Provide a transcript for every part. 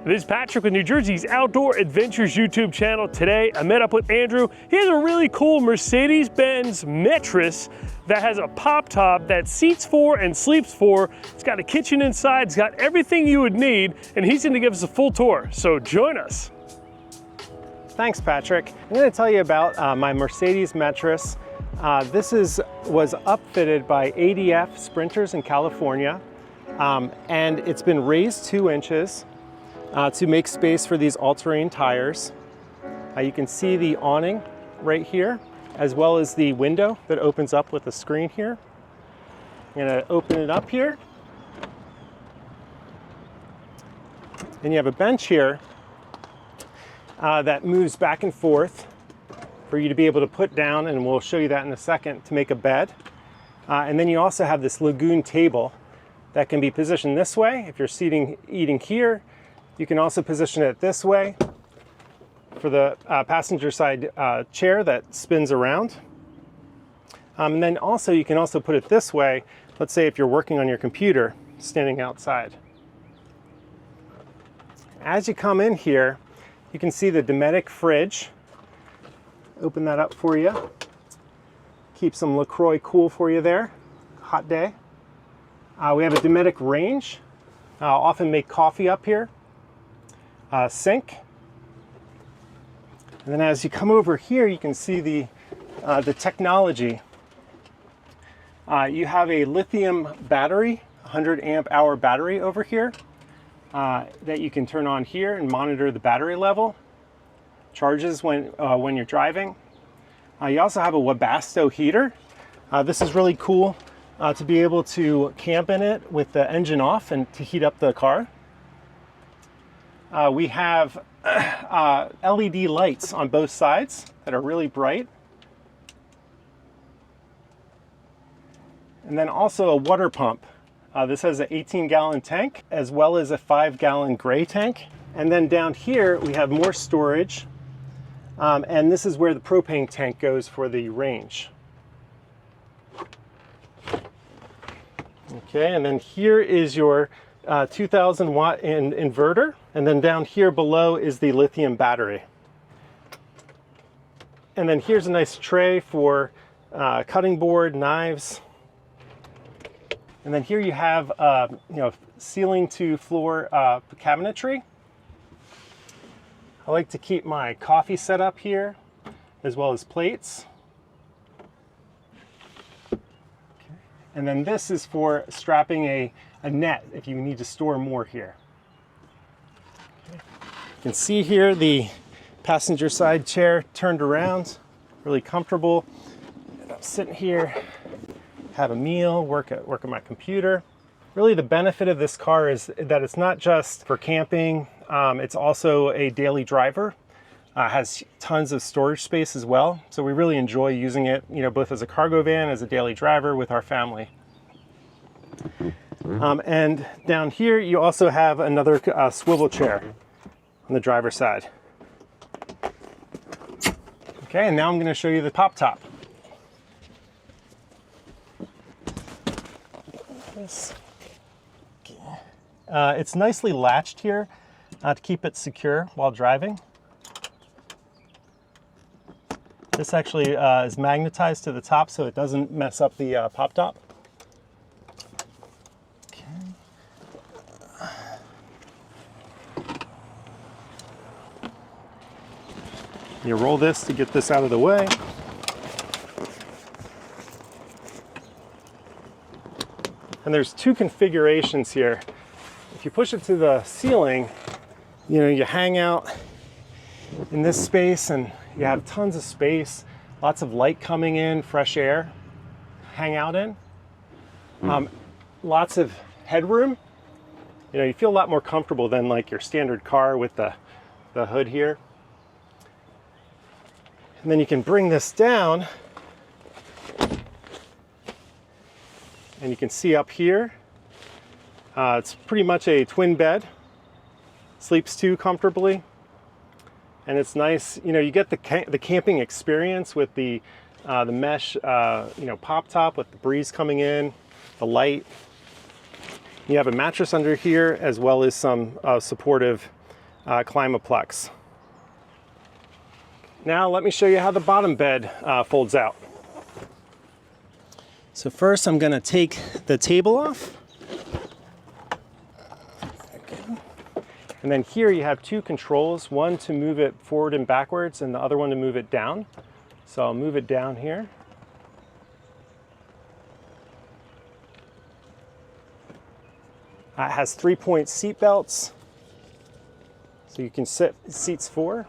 This is Patrick with New Jersey's Outdoor Adventures YouTube channel. Today, I met up with Andrew. He has a really cool Mercedes Metris that has a pop top that seats for and sleeps for. It's got a kitchen inside, it's got everything you would need, and he's gonna give us a full tour, so join us. Thanks, Patrick. I'm gonna tell you about my Mercedes Metris. This was upfitted by ADF Sprinters in California, and it's been raised 2 inches. To make space for these all-terrain tires. You can see the awning right here, as well as the window that opens up with a screen here. I'm gonna open it up here. And you have a bench here that moves back and forth for you to be able to put down, and we'll show you that in a second, to make a bed. And then you also have this lagoon table that can be positioned this way if you're eating here. You can also position it this way for the passenger side chair that spins around. And then also you can also put it this way, let's say if you're working on your computer, standing outside. As you come in here, you can see the Dometic fridge. Open that up for you. Keep some LaCroix cool for you there. Hot day. We have a Dometic range. I'll often make coffee up here. Sink. And then as you come over here, you can see the technology. You have a lithium battery, 100 amp hour battery over here that you can turn on here and monitor the battery level. Charges when you're driving. You also have a Webasto heater. This is really cool to be able to camp in it with the engine off and to heat up the car. We have LED lights on both sides that are really bright. And then also a water pump. This has an 18-gallon tank as well as a 5-gallon gray tank. And then down here we have more storage. And this is where the propane tank goes for the range. Okay, and then here is your 2000 watt inverter, and then down here below is the lithium battery. And then here's a nice tray for cutting board, knives. And then here you have ceiling to floor cabinetry. I like to keep my coffee set up here, as well as plates. Okay. And then this is for strapping a net if you need to store more here. Okay. You can see here the passenger side chair turned around, really comfortable. And I'm sitting here, have a meal, work at my computer. Really the benefit of this car is that it's not just for camping, it's also a daily driver. Has tons of storage space as well. So we really enjoy using it, both as a cargo van, as a daily driver with our family. And down here, you also have another swivel chair on the driver's side. Okay, and now I'm going to show you the pop top. It's nicely latched here to keep it secure while driving. This actually is magnetized to the top so it doesn't mess up the pop top. You roll this to get this out of the way. And there's 2 configurations here. If you push it to the ceiling, you hang out in this space and you have tons of space, lots of light coming in, fresh air, hang out in. Lots of headroom. You feel a lot more comfortable than like your standard car with the hood here. And then you can bring this down and you can see up here, it's pretty much a twin bed, sleeps 2 comfortably. And it's nice, you get the camping experience with the mesh, pop top with the breeze coming in, the light. You have a mattress under here as well as some supportive Climaplex. Now let me show you how the bottom bed folds out. So first I'm going to take the table off. And then here you have two controls, one to move it forward and backwards and the other one to move it down. So I'll move it down here. It has 3-point seat belts, so you can sit seats 4.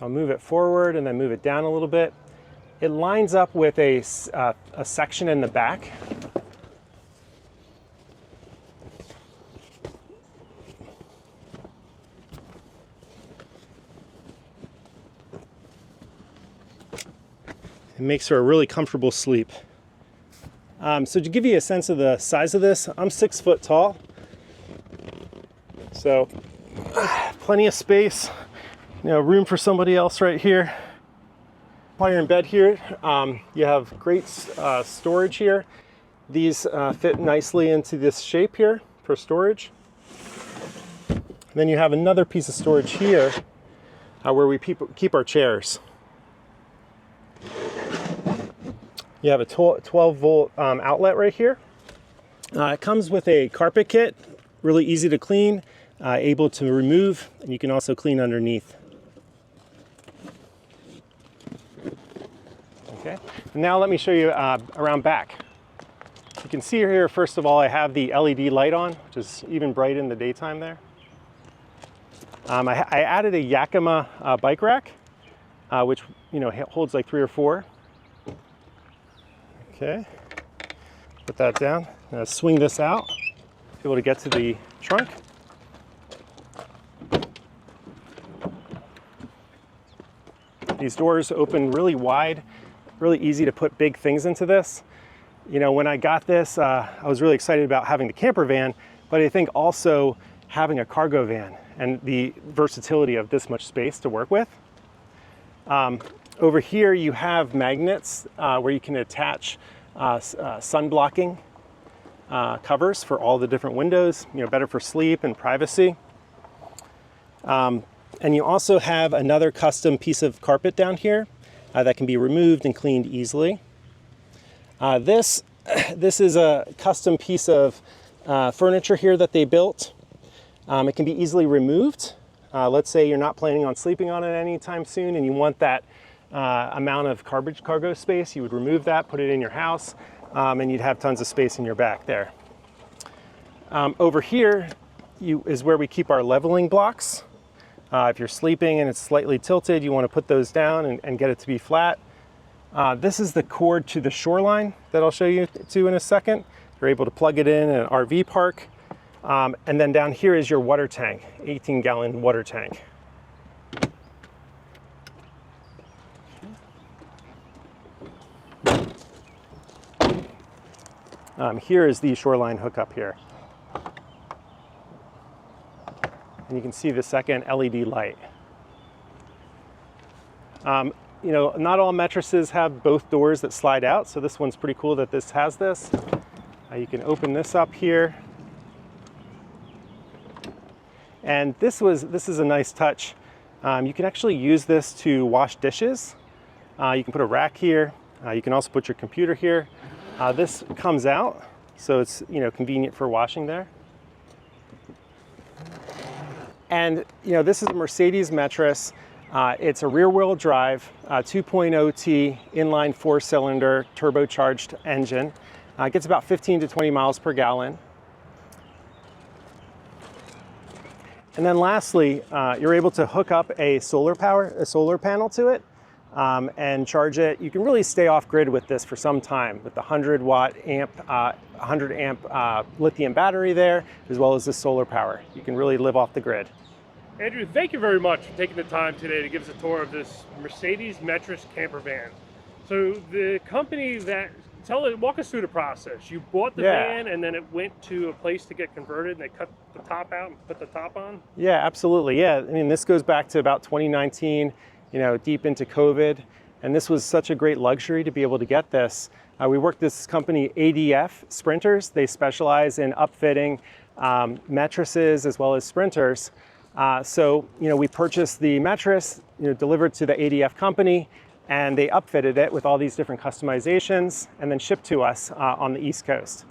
I'll move it forward and then move it down a little bit. It lines up with a section in the back. It makes for a really comfortable sleep. So to give you a sense of the size of this, I'm 6 foot tall. So plenty of space, room for somebody else right here. While you're in bed here, you have great storage here. These fit nicely into this shape here for storage. And then you have another piece of storage here where we keep our chairs. You have a 12-volt outlet right here. It comes with a carpet kit, really easy to clean, able to remove, and you can also clean underneath. Okay, and now let me show you around back. You can see here, first of all, I have the LED light on, which is even bright in the daytime there. I added a Yakima bike rack, which holds like 3 or 4. Okay, put that down. Swing this out, be able to get to the trunk. These doors open really wide, really easy to put big things into this. When I got this, I was really excited about having the camper van, but I think also having a cargo van and the versatility of this much space to work with. Over here you have magnets where you can attach sun blocking covers for all the different windows, better for sleep and privacy. And you also have another custom piece of carpet down here that can be removed and cleaned easily. This is a custom piece of furniture here that they built. It can be easily removed. Let's say you're not planning on sleeping on it anytime soon and you want that amount of cargo space. You would remove that, put it in your house, and you'd have tons of space in your back there. Over here is where we keep our leveling blocks. If you're sleeping and it's slightly tilted, you want to put those down and get it to be flat. This is the cord to the shoreline that I'll show you to in a second. You're able to plug it in an RV park. And then down here is your water tank, 18-gallon water tank. Here is the shoreline hookup here. And you can see the second LED light. Not all Metrises have both doors that slide out, so this one's pretty cool that this has this. You can open this up here. And this is a nice touch. You can actually use this to wash dishes. You can put a rack here. You can also put your computer here. This comes out, so it's convenient for washing there. And this is a Mercedes Metris. It's a rear-wheel drive, 2.0T inline 4-cylinder turbocharged engine. It gets about 15 to 20 miles per gallon. And then lastly, you're able to hook up a solar panel to it and charge it. You can really stay off grid with this for some time with the 100 amp lithium battery there, as well as the solar power. You can really live off the grid. Andrew, thank you very much for taking the time today to give us a tour of this Mercedes Metris camper van. So the company walk us through the process. You bought the van and then it went to a place to get converted and they cut the top out and put the top on? Yeah, absolutely. Yeah, I mean, this goes back to about 2019, deep into COVID. And this was such a great luxury to be able to get this. We worked this company ADF Sprinters. They specialize in upfitting Metrises as well as Sprinters. So, we purchased the Metris, delivered to the ADF company, and they upfitted it with all these different customizations and then shipped to us on the East Coast.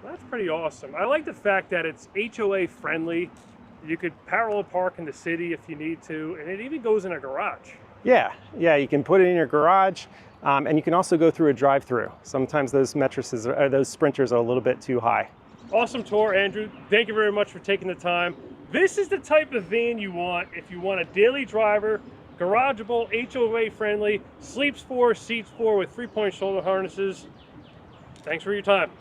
That's pretty awesome. I like the fact that it's HOA friendly. You could parallel park in the city if you need to, and it even goes in a garage. Yeah, you can put it in your garage, and you can also go through a drive-through. Sometimes those Metrises, or those Sprinters, are a little bit too high. Awesome tour, Andrew. Thank you very much for taking the time. This is the type of van you want if you want a daily driver, garageable, HOA friendly, sleeps 4, seats 4 with 3-point shoulder harnesses. Thanks for your time.